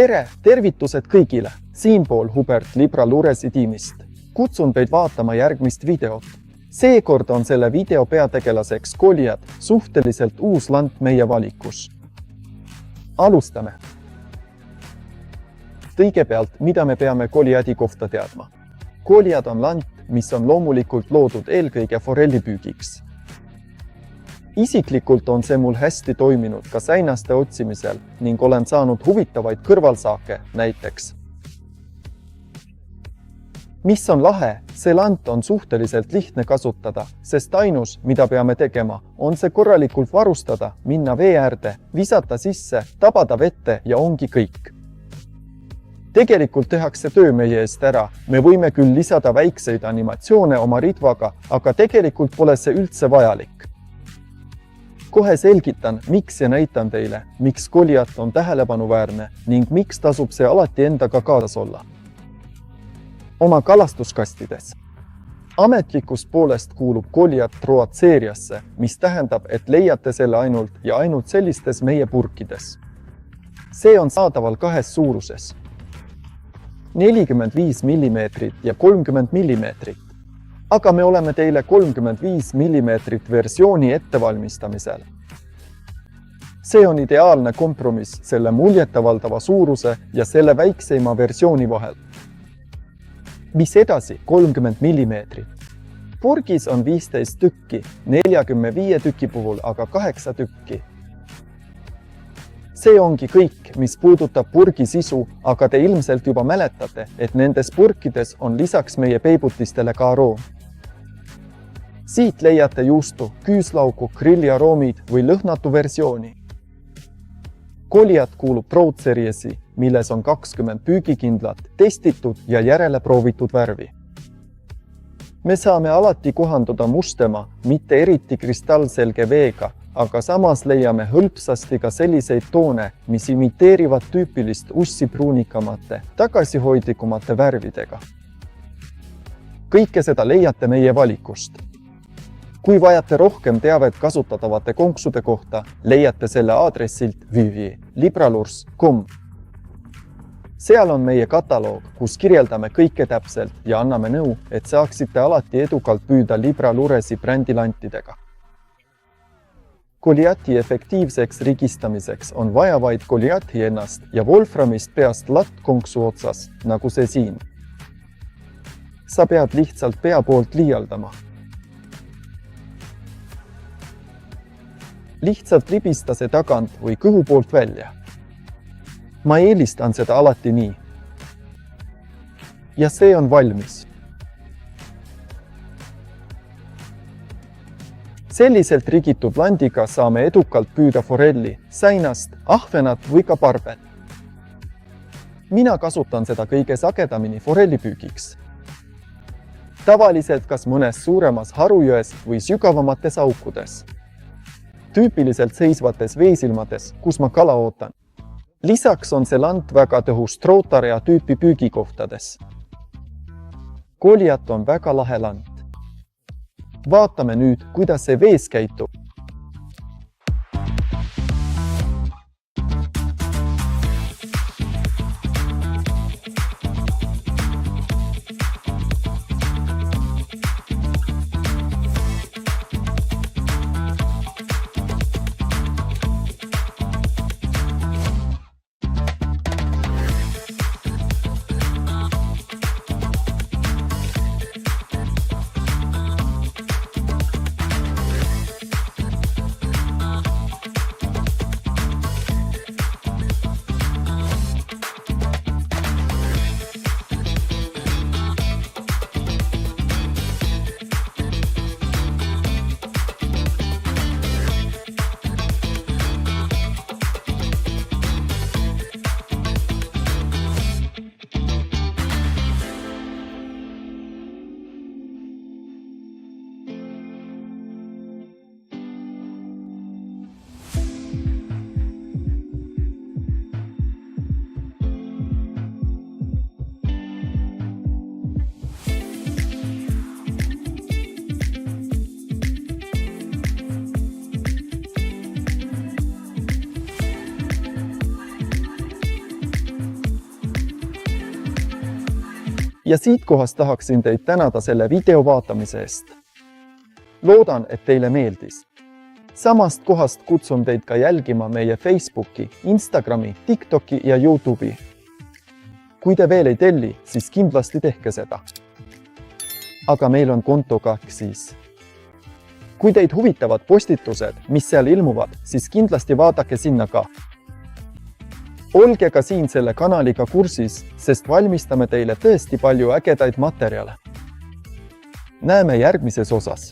Tere, tervitused kõigile! Siinpool Hubert Libra Luresi tiimist. Kutsun teid vaatama järgmist videot. Seekord on selle video peategelaseks Goliath, suhteliselt uus lant meie valikus. Alustame! Kõigepealt, mida me peame Goliathi kohta teadma? Goliath on lant, mis on loomulikult loodud eelkõige forellipüügiks. Isiklikult on see mul hästi toiminud ka säinaste otsimisel ning olen saanud huvitavaid kõrvalsaake näiteks. Mis on lahe, see lant on suhteliselt lihtne kasutada, sest ainus, mida peame tegema, on see korralikult varustada, minna vee äärde, visata sisse, tabada vette ja ongi kõik. Tegelikult tehakse töö meie eest ära, me võime küll lisada väikseid animatsioone oma ritvaga, aga tegelikult pole see üldse vajalik. Kohe selgitan, miks ja näitan teile, miks Goliath on tähelepanuväärne ning miks tasub see alati endaga kaasas olla. Oma kalastuskastides. Ametlikust poolest kuulub Goliath Troat seeriasse, mis tähendab, et leiate selle ainult ja ainult sellistes meie purkides. See on saadaval kahes suuruses. 45 mm ja 30 mm. Aga me oleme teile 35 mm versiooni ettevalmistamisel. See on ideaalne kompromiss selle muljetavaldava suuruse ja selle väikseima versiooni vahel. Mis edasi 30 mm? Purgis on 15 tükki, 45 tüki puhul aga 8 tükki. See ongi kõik, mis puudutab purgi sisu, aga te ilmselt juba mäletate, et nendes purkides on lisaks meie peibutistele ka aroom. Siit leiate juustu, küüslauku, grilliaroomid või lõhnatu versiooni. Goliath kuulub Trout seriesi, milles on 20 püügikindlat, testitud ja järele proovitud värvi. Me saame alati kohanduda mustema, mitte eriti kristallselge veega, aga samas leiame hõlpsasti ka selliseid toone, mis imiteerivad tüüpilist ussipruunikamate, tagasihoidlikumate värvidega. Kõike seda leiate meie valikust. Kui vajate rohkem teavet kasutatavate konksude kohta, leiate selle aadressilt www.libralurs.com. Seal on meie kataloog, kus kirjeldame kõike täpselt ja anname nõu, et saaksite alati edukalt püüda Libra Luresi brändilantidega. Goliathi efektiivseks rigistamiseks on vaja vaid Goliathi ennast ja wolframist peast lattkonksu otsas, nagu see siin. Sa pead lihtsalt pea poolt liialdama. Lihtsalt libista see tagant või kõhu poolt välja. Ma eelistan seda alati nii. Ja see on valmis. Selliselt rigitud landiga saame edukalt püüda forelli, säinast, ahvenat või ka barbet. Mina kasutan seda kõige sagedamini forellipüügiks. Tavaliselt kas mõnes suuremas harujões või sügavamates aukudes. Tüüpiliselt seisvates veesilmades, kus ma kala ootan. Lisaks on see lant väga tõhus troutarea tüüpi püügikohtades. Goliath on väga lahe lant. Vaatame nüüd, kuidas see vees käitub. Ja siitkohast tahaksin teid tänada selle video vaatamise eest. Loodan, et teile meeldis. Samast kohast kutsun teid ka jälgima meie Facebooki, Instagrami, TikToki ja YouTube'i. Kui te veel ei telli, siis kindlasti tehke seda. Aga meil on konto ka siis. Kui teid huvitavad postitused, mis seal ilmuvad, siis kindlasti vaadake sinna ka. Olge ka siin selle kanaliga kursis, sest valmistame teile tõesti palju ägedaid materjale. Näeme järgmises osas.